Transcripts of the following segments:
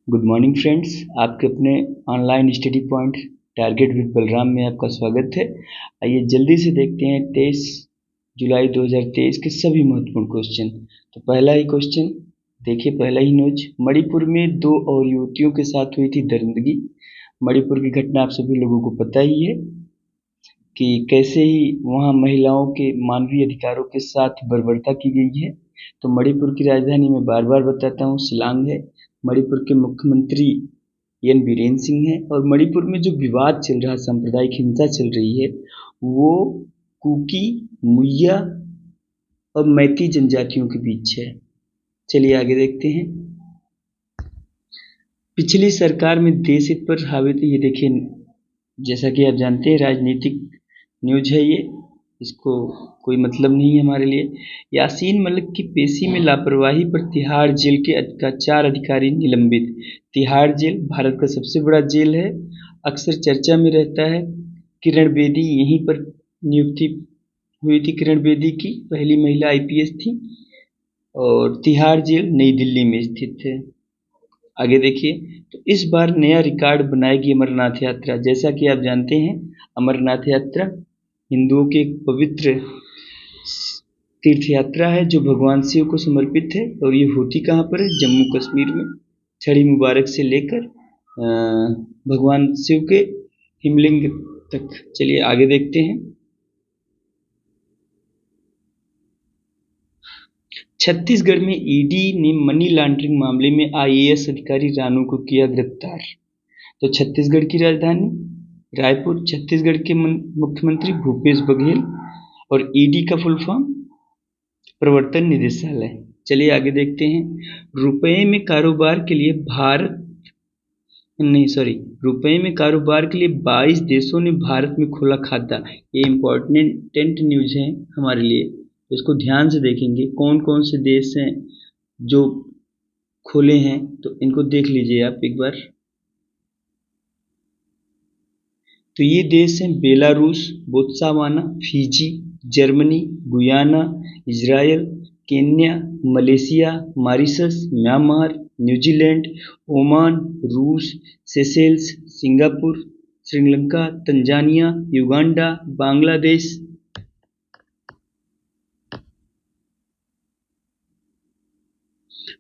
Good morning friends, आपके अपने online study point target with Balram में आपका स्वागत है। आइए जल्दी से देखते हैं 23 जुलाई 2023 के सभी महत्वपूर्ण क्वेश्चन। तो पहला ही क्वेश्चन देखिए, पहला ही न्यूज, मणिपुर में 2 और युवतियों के साथ हुई थी दरिंदगी। मणिपुर की घटना आप सभी लोगों को पता ही है कि कैसे ही वहाँ महिलाओं के मानवीय अधिकारों के साथ बर्बरता की गई है। तो मणिपुर की राजधानी में बार बार बताता हूँ शिलांग है। मणिपुर के मुख्यमंत्री एन बीरेन सिंह है। और मणिपुर में जो विवाद चल रहा है, सांप्रदायिक हिंसा चल रही है, वो कुकी, मुइया और मैती जनजातियों के बीच है। चलिए आगे देखते हैं। पिछली सरकार में देश हित पर हावी थी। ये देखिए, जैसा कि आप जानते हैं राजनीतिक न्यूज है ये, इसको कोई मतलब नहीं है हमारे लिए। यासीन मलिक की पेशी में लापरवाही पर तिहाड़ जेल के 4 अधिकारी निलंबित। तिहाड़ जेल भारत का सबसे बड़ा जेल है, अक्सर चर्चा में रहता है। किरण बेदी यहीं पर नियुक्ति हुई थी। किरण बेदी की पहली महिला आईपीएस थी और तिहाड़ जेल नई दिल्ली में स्थित है। आगे देखिए, तो इस बार नया रिकॉर्ड बनाएगी अमरनाथ यात्रा। जैसा कि आप जानते हैं, अमरनाथ यात्रा हिंदुओं की एक पवित्र तीर्थ यात्रा है जो भगवान शिव को समर्पित है। और ये होती कहाँ पर है? जम्मू कश्मीर में, छड़ी मुबारक से लेकर भगवान शिव के हिमलिंग तक। चलिए आगे देखते हैं। छत्तीसगढ़ में ईडी ने मनी लॉन्ड्रिंग मामले में आईएएस अधिकारी रानू को किया गिरफ्तार। तो छत्तीसगढ़ की राजधानी रायपुर, छत्तीसगढ़ के मुख्यमंत्री भूपेश बघेल और ईडी का फुल फॉर्म प्रवर्तन निदेशालय। चलिए आगे देखते हैं। रुपए में कारोबार के लिए रुपए में कारोबार के लिए 22 देशों ने भारत में खोला खाता। ये इम्पोर्टेंट न्यूज है हमारे लिए, इसको ध्यान से देखेंगे। कौन कौन से देश हैं जो खोले हैं, तो इनको देख लीजिए आप एक बार। तो ये देश हैं Belarus, Botswana, Fiji, Germany, Guyana, Israel, Kenya, Malaysia, Mauritius, Myanmar, New Zealand, Oman, रूस, Seychelles, Singapore, Sri Lanka, Tanzania, Uganda, Bangladesh,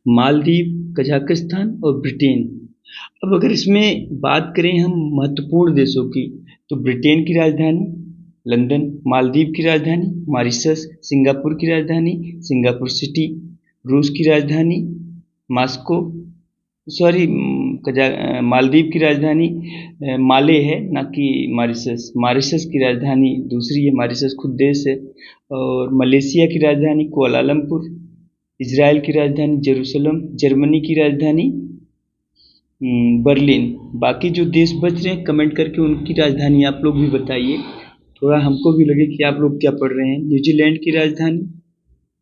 Maldives, Kazakhstan और ब्रिटेन। अब अगर इसमें बात करें हम महत्वपूर्ण देशों की, तो ब्रिटेन की राजधानी लंदन, मालदीव की राजधानी मॉरिशस, सिंगापुर की राजधानी सिंगापुर सिटी, रूस की राजधानी मॉस्को, मालदीव की राजधानी माले है, ना कि मॉरिशस। मॉरिशस की राजधानी दूसरी है, मॉरिशस खुद देश है। और मलेशिया की राजधानी कुआलालंपुर, इजराइल की राजधानी जेरूसलम, जर्मनी की राजधानी बर्लिन। बाकी जो देश बच रहे हैं कमेंट करके उनकी राजधानी आप लोग भी बताइए, थोड़ा हमको भी लगे कि आप लोग क्या पढ़ रहे हैं। न्यूजीलैंड की राजधानी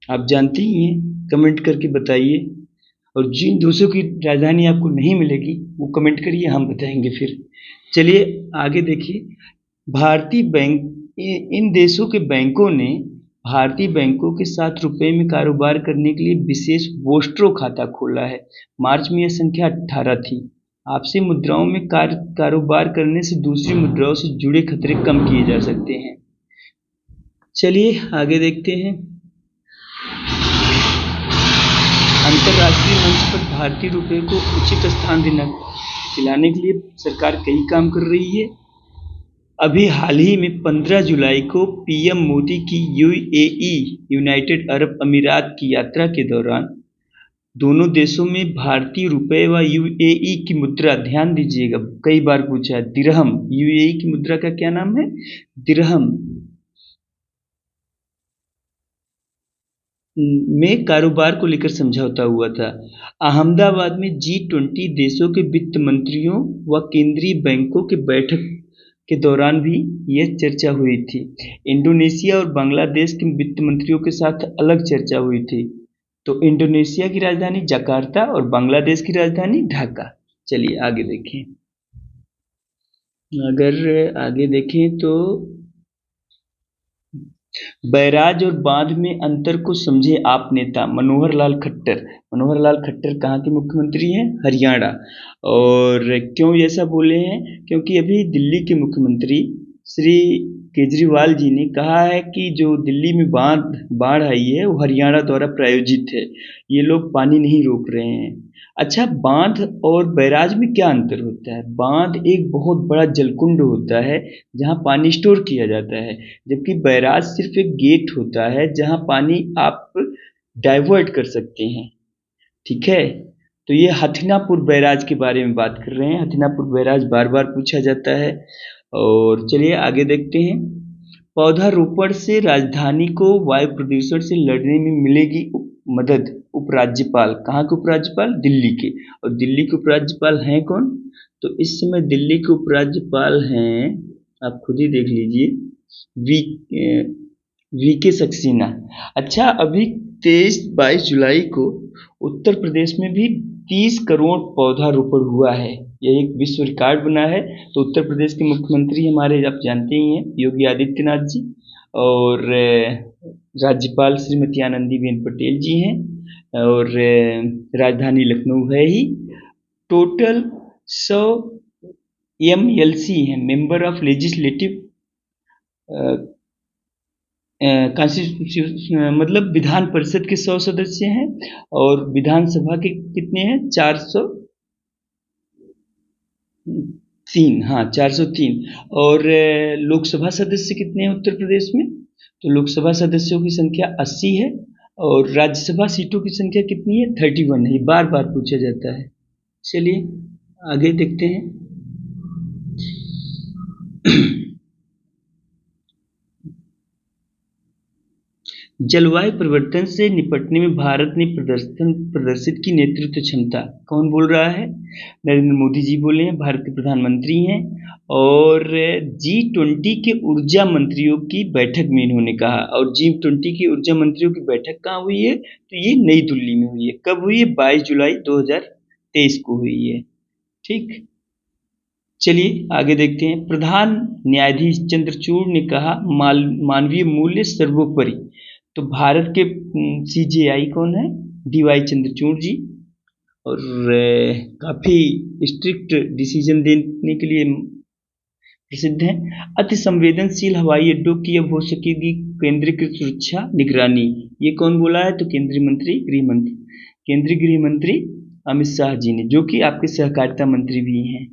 आप जानते ही हैं, कमेंट करके बताइए। और जिन देशों की राजधानी आपको नहीं मिलेगी वो कमेंट करिए, हम बताएंगे फिर। चलिए आगे देखिए। भारतीय बैंक, इन देशों के बैंकों ने भारतीय बैंकों के साथ रुपए में कारोबार करने के लिए विशेष वोस्ट्रो खाता खोला है। मार्च में यह संख्या 18 थी। आपसी मुद्राओं में कारोबार करने से दूसरी मुद्राओं से जुड़े खतरे कम किए जा सकते हैं। चलिए आगे देखते हैं। अंतर्राष्ट्रीय मंच पर भारतीय रुपए को उचित स्थान दिलाने के लिए सरकार कई काम कर रही है। अभी हाल ही में 15 जुलाई को पीएम मोदी की यूएई यूनाइटेड अरब अमीरात की यात्रा के दौरान दोनों देशों में भारतीय रुपए व यूएई की मुद्रा, ध्यान दीजिएगा, कई बार पूछा है, दिरहम। यूएई की मुद्रा का क्या नाम है? दिरहम में कारोबार को लेकर समझौता हुआ था। अहमदाबाद में G20 देशों के वित्त मंत्रियों व केंद्रीय बैंकों के बैठक के दौरान भी यह चर्चा हुई थी। इंडोनेशिया और बांग्लादेश के वित्त मंत्रियों के साथ अलग चर्चा हुई थी। तो इंडोनेशिया की राजधानी जकार्ता और बांग्लादेश की राजधानी ढाका। चलिए आगे देखें। अगर आगे देखें तो बैराज और बांध में अंतर को समझे आप नेता, मनोहर लाल खट्टर। मनोहर लाल खट्टर कहाँ के मुख्यमंत्री हैं? हरियाणा। और क्यों ऐसा बोले हैं? क्योंकि अभी दिल्ली के मुख्यमंत्री श्री केजरीवाल जी ने कहा है कि जो दिल्ली में बाढ़ आई है वो हरियाणा द्वारा प्रायोजित है, ये लोग पानी नहीं रोक रहे हैं। अच्छा, बांध और बैराज में क्या अंतर होता है? बांध एक बहुत बड़ा जलकुंड होता है जहाँ पानी स्टोर किया जाता है, जबकि बैराज सिर्फ एक गेट होता है जहाँ पानी आप डाइवर्ट कर सकते हैं। ठीक है, तो ये हथिनापुर बैराज के बारे में बात कर रहे हैं। हथिनापुर बैराज बार बार पूछा जाता है। और चलिए आगे देखते हैं। पौधारोपण से राजधानी को वायु प्रदूषण से लड़ने में मिलेगी मदद। उपराज्यपाल, कहाँ के उपराज्यपाल? दिल्ली के। और दिल्ली के उपराज्यपाल हैं कौन? तो इस समय दिल्ली के उपराज्यपाल हैं, आप खुद ही देख लीजिए, वी वीके सक्सेना। अच्छा, अभी 23-22 जुलाई को उत्तर प्रदेश में भी 30 करोड़ पौधारोपण हुआ है। यह एक विश्व रिकॉर्ड बना है। तो उत्तर प्रदेश के मुख्यमंत्री हमारे आप जानते ही हैं, योगी आदित्यनाथ जी। और राज्यपाल श्रीमती आनंदीबेन पटेल जी हैं। और राजधानी लखनऊ है ही। टोटल 100 MLC हैं, मेंबर ऑफ लेजिस्लेटिव कॉन्स्टिट्यूशन, मतलब विधान परिषद के 100 सदस्य हैं। और विधानसभा के कितने हैं? 403। हाँ, 403। और लोकसभा सदस्य कितने हैं उत्तर प्रदेश में? तो लोकसभा सदस्यों की संख्या 80 है। और राज्यसभा सीटों की संख्या कितनी है? 31 है। बार बार पूछा जाता है। चलिए आगे देखते हैं। जलवायु परिवर्तन से निपटने में भारत ने प्रदर्शित की नेतृत्व क्षमता। कौन बोल रहा है? नरेंद्र मोदी जी बोले हैं, भारत के प्रधानमंत्री हैं। और G20 के ऊर्जा मंत्रियों की बैठक में इन्होंने कहा। और G20 की ऊर्जा मंत्रियों की बैठक कहाँ हुई है? तो ये नई दिल्ली में हुई है। कब हुई है? 22 जुलाई 2023 को हुई है। ठीक, चलिए आगे देखते हैं। प्रधान न्यायाधीश चंद्रचूड़ ने कहा, मानवीय मूल्य सर्वोपरि। तो भारत के CJI कौन है? DY चंद्रचूड़ जी। और काफ़ी स्ट्रिक्ट डिसीजन देने के लिए प्रसिद्ध हैं। अति संवेदनशील हवाई अड्डों की अब हो सकेगी केंद्रीकृत सुरक्षा निगरानी। ये कौन बोला है? तो केंद्रीय गृह मंत्री अमित शाह जी ने, जो कि आपके सहकारिता मंत्री भी हैं।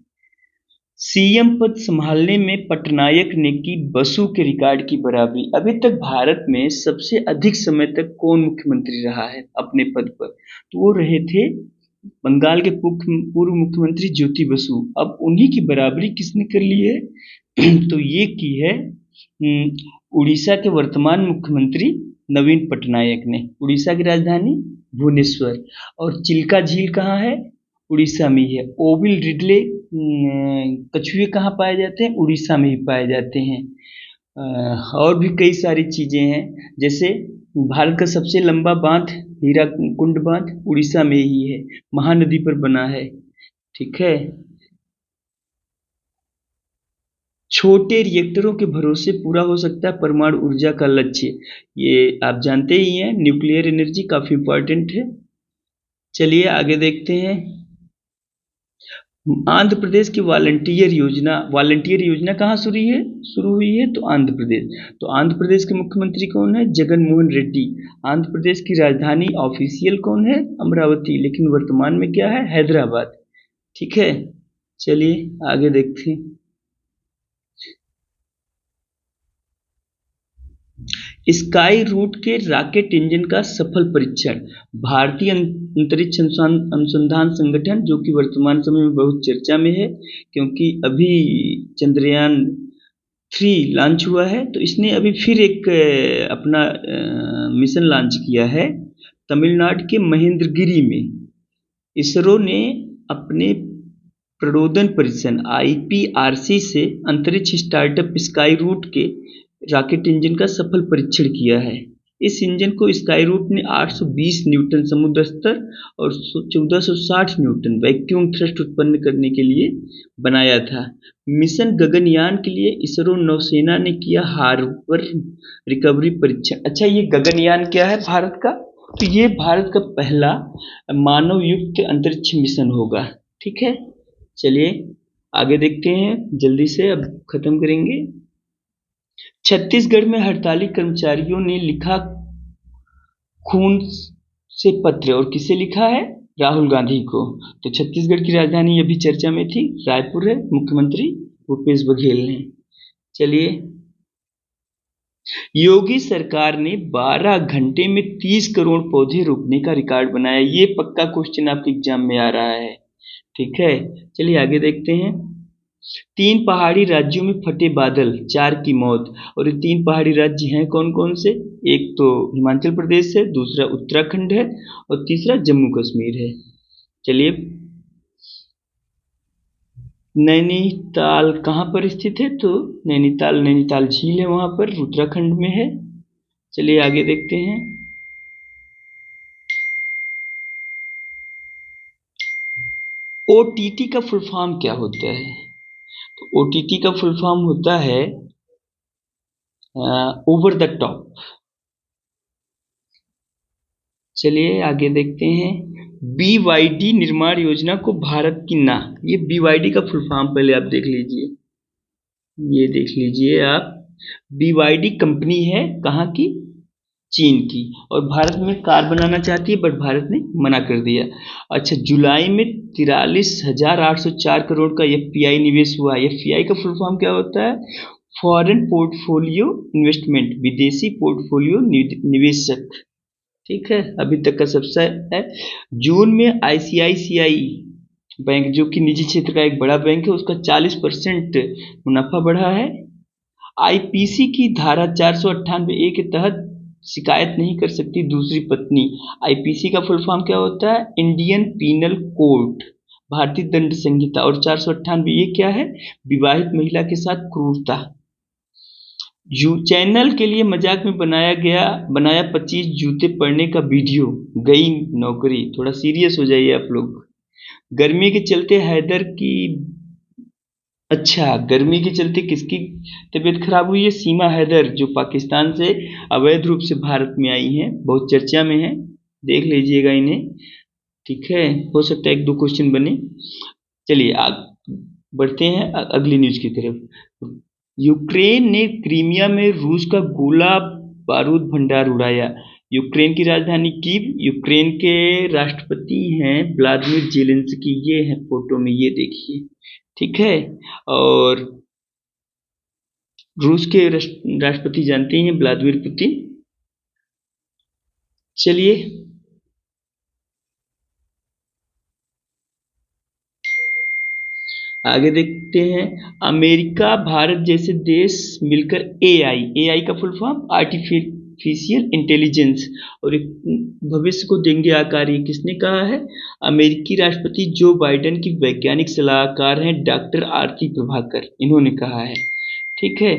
CM पद संभालने में पटनायक ने की बसु के रिकॉर्ड की बराबरी। अभी तक भारत में सबसे अधिक समय तक कौन मुख्यमंत्री रहा है अपने पद पर? तो वो रहे थे बंगाल के पूर्व मुख्यमंत्री ज्योति बसु। अब उन्हीं की बराबरी किसने कर ली है? तो ये की है उड़ीसा के वर्तमान मुख्यमंत्री नवीन पटनायक ने। उड़ीसा की राजधानी भुवनेश्वर। और चिल्का झील कहाँ है? उड़ीसा में ही है। ओविल रिडले कछुए कहाँ पाए जाते हैं? उड़ीसा में ही पाए जाते हैं। और भी कई सारी चीज़ें हैं, जैसे भारत का सबसे लंबा बांध हीराकुंड बांध उड़ीसा में ही है, महानदी पर बना है। ठीक है, छोटे रिएक्टरों के भरोसे पूरा हो सकता है परमाणु ऊर्जा का लक्ष्य। ये आप जानते ही हैं, न्यूक्लियर एनर्जी काफ़ी इम्पोर्टेंट है। चलिए आगे देखते हैं। आंध्र प्रदेश की वॉलंटियर योजना कहाँ शुरू हुई है? तो आंध्र प्रदेश। तो आंध्र प्रदेश के मुख्यमंत्री कौन है? जगन मोहन रेड्डी। आंध्र प्रदेश की राजधानी ऑफिशियल कौन है? अमरावती, लेकिन वर्तमान में क्या है? हैदराबाद। ठीक है, चलिए आगे देखते हैं। स्काई रूट के रॉकेट इंजन का सफल परीक्षण। भारतीय अंतरिक्ष अनुसंधान संगठन, जो कि वर्तमान समय में बहुत चर्चा में है, क्योंकि अभी चंद्रयान 3 लॉन्च हुआ है, तो इसने अभी फिर एक अपना मिशन लॉन्च किया है तमिलनाडु के महेंद्रगिरी में। इसरो ने अपने प्रणोदन परिसर IPRC से अंतरिक्ष स्टार्टअप स्काई रूट के रॉकेट इंजन का सफल परीक्षण किया है। इस इंजन को स्काई रूट ने 820 न्यूटन समुद्र स्तर और 1460 न्यूटन वैक्यूम थ्रस्ट उत्पन्न करने के लिए बनाया था। मिशन गगनयान के लिए इसरो नौसेना ने किया हार्बर रिकवरी परीक्षण। अच्छा, ये गगनयान क्या है भारत का? तो ये भारत का पहला मानव युक्त अंतरिक्ष मिशन होगा। ठीक है, चलिए आगे देखते हैं, जल्दी से अब खत्म करेंगे। छत्तीसगढ़ में हड़ताली कर्मचारियों ने लिखा खून से पत्र, और किसे लिखा है? राहुल गांधी को। तो छत्तीसगढ़ की राजधानी अभी चर्चा में थी, रायपुर है, मुख्यमंत्री भूपेश बघेल ने। चलिए, योगी सरकार ने 12 घंटे में 30 करोड़ पौधे रोपने का रिकॉर्ड बनाया। ये पक्का क्वेश्चन आपके एग्जाम में आ रहा है। ठीक है, चलिए आगे देखते हैं। 3 पहाड़ी राज्यों में फटे बादल, 4 की मौत। और ये 3 पहाड़ी राज्य हैं कौन कौन से? एक तो हिमाचल प्रदेश है, दूसरा उत्तराखंड है, और तीसरा जम्मू कश्मीर है। चलिए, नैनीताल कहाँ पर स्थित है? तो नैनीताल, नैनीताल झील है वहां पर, उत्तराखंड में है। चलिए आगे देखते हैं। ओटीटी का फुल फॉर्म क्या होता है? तो ओटीटी का फुल फॉर्म होता है ओवर द टॉप। चलिए आगे देखते हैं। बीवाईडी निर्माण योजना को भारत की ना, ये बीवाईडी का फुल फॉर्म पहले आप देख लीजिए, ये देख लीजिए आप। बीवाईडी कंपनी है कहाँ की? चीन की, और भारत में कार बनाना चाहती है, बट भारत ने मना कर दिया। अच्छा, जुलाई में 43,804 करोड़ का एफपीआई निवेश हुआ। एफपीआई का फुल फॉर्म क्या होता है? फॉरेन पोर्टफोलियो इन्वेस्टमेंट, विदेशी पोर्टफोलियो निवेशक। ठीक है, अभी तक का सबसे है। जून में आईसीआईसीआई बैंक, जो कि निजी क्षेत्र का एक बड़ा बैंक है, उसका 40% मुनाफा बढ़ा है। आईपीसी की धारा 498 ए के तहत शिकायत नहीं कर सकती दूसरी पत्नी। आईपीसी का फुल फॉर्म क्या होता है? इंडियन पीनल कोड, भारतीय दंड संहिता। और 498 ए क्या है? विवाहित महिला के साथ क्रूरता। चैनल के लिए मजाक में बनाया 25 जूते पड़ने का वीडियो, गई नौकरी। थोड़ा सीरियस हो जाइए आप लोग। गर्मी के चलते हैदर की, अच्छा, गर्मी के चलते किसकी तबीयत खराब हुई है? सीमा हैदर, जो पाकिस्तान से अवैध रूप से भारत में आई हैं, बहुत चर्चा में है, देख लीजिएगा इन्हें। ठीक है, हो सकता है 1-2 क्वेश्चन बने। चलिए बढ़ते हैं अगली न्यूज की तरफ। यूक्रेन ने क्रीमिया में रूस का गोला बारूद भंडार उड़ाया। यूक्रेन की राजधानी कीव, यूक्रेन के राष्ट्रपति हैं व्लादिमीर जेलेंस्की, ये है फोटो में, ये देखिए। ठीक है, और रूस के राष्ट्रपति जानते ही हैं, व्लादिमीर पुतिन। चलिए आगे देखते हैं। अमेरिका, भारत जैसे देश मिलकर एआई, एआई का फुल फॉर्म आर्टिफिशियल इंटेलिजेंस, और एक भविष्य को देंगे आकार। ये किसने कहा है? अमेरिकी राष्ट्रपति जो बाइडेन की वैज्ञानिक सलाहकार हैं डॉक्टर आरती प्रभाकर, इन्होंने कहा है। ठीक है,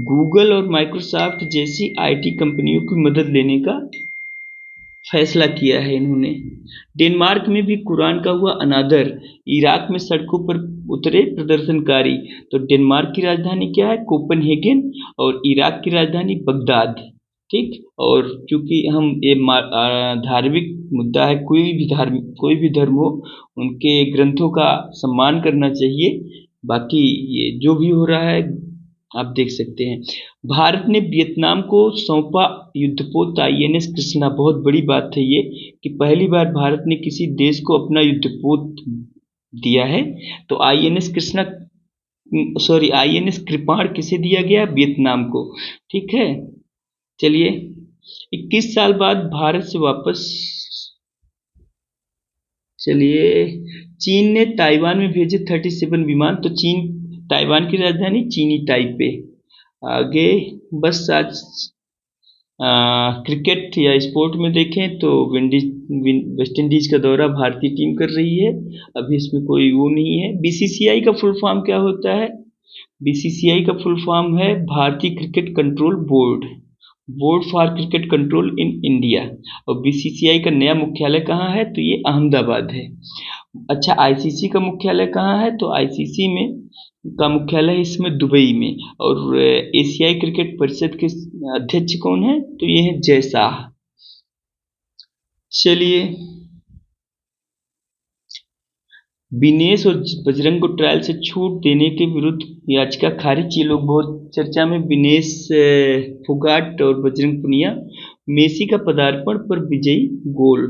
गूगल और माइक्रोसॉफ्ट जैसी आईटी कंपनियों की मदद लेने का फैसला किया है इन्होंने। डेनमार्क में भी कुरान का हुआ अनादर। इराक में सड़कों पर उतरे प्रदर्शनकारी। तो डेनमार्क की राजधानी क्या है? कोपनहेगन, और इराक की राजधानी बगदाद। ठीक, और क्योंकि हम ये धार्मिक मुद्दा है, कोई भी धर्म हो, उनके ग्रंथों का सम्मान करना चाहिए। बाकी ये जो भी हो रहा है आप देख सकते हैं। भारत ने वियतनाम को सौंपा युद्धपोत आईएनएस कृष्णा। बहुत बड़ी बात है ये, कि पहली बार भारत ने किसी देश को अपना युद्धपोत दिया है। तो आईएनएस कृष्णा, सॉरी, आईएनएस कृपाण किसे दिया गया? वियतनाम को। ठीक है, चलिए 21 साल बाद भारत से वापस। चलिए, चीन ने ताइवान में भेजे 37 विमान। तो चीन, ताइवान की राजधानी चीनी ताइपे। आगे बस आज क्रिकेट या स्पोर्ट में देखें तो वेस्ट इंडीज का दौरा भारतीय टीम कर रही है। अभी इसमें कोई वो नहीं है। बीसीसीआई का फुल फॉर्म क्या होता है? बीसीसीआई का फुल फॉर्म है भारतीय cricket control board, board for cricket control in India. और बीसीसीआई का नया मुख्यालय कहाँ है? तो ये अहमदाबाद है। अच्छा, आईसीसी का मुख्यालय कहाँ है? तो आईसीसी में का मुख्यालय इसमें दुबई में। और एशियाई क्रिकेट परिषद के अध्यक्ष कौन है? तो ये है जय शाह। चलिए, विनेश और बजरंग को ट्रायल से छूट देने के विरुद्ध याचिका खारिज। ये लोग बहुत चर्चा में, विनेश फोगाट और बजरंग पुनिया। मेसी का पदार्पण पर विजयी गोल।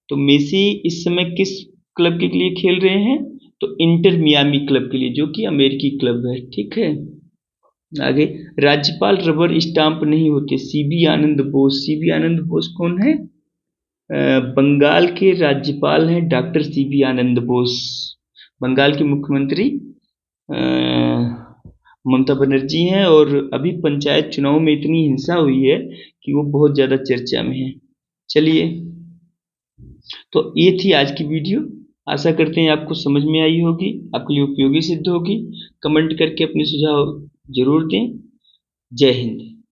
तो मेसी इस समय किस क्लब के लिए खेल रहे हैं? तो इंटर मियामी क्लब के लिए, जो कि अमेरिकी क्लब है। ठीक है, आगे, राज्यपाल रबर स्टाम्प नहीं होते। सीबी आनंद बोस। सीबी आनंद बोस कौन है? बंगाल के राज्यपाल हैं डॉक्टर सीबी आनंद बोस। बंगाल के मुख्यमंत्री ममता बनर्जी हैं, और अभी पंचायत चुनाव में इतनी हिंसा हुई है कि वो बहुत ज़्यादा चर्चा में है। चलिए, तो ये थी आज की वीडियो। आशा करते हैं आपको समझ में आई होगी, आपके लिए उपयोगी सिद्ध होगी। कमेंट करके अपने सुझाव जरूर दें। जय हिंद।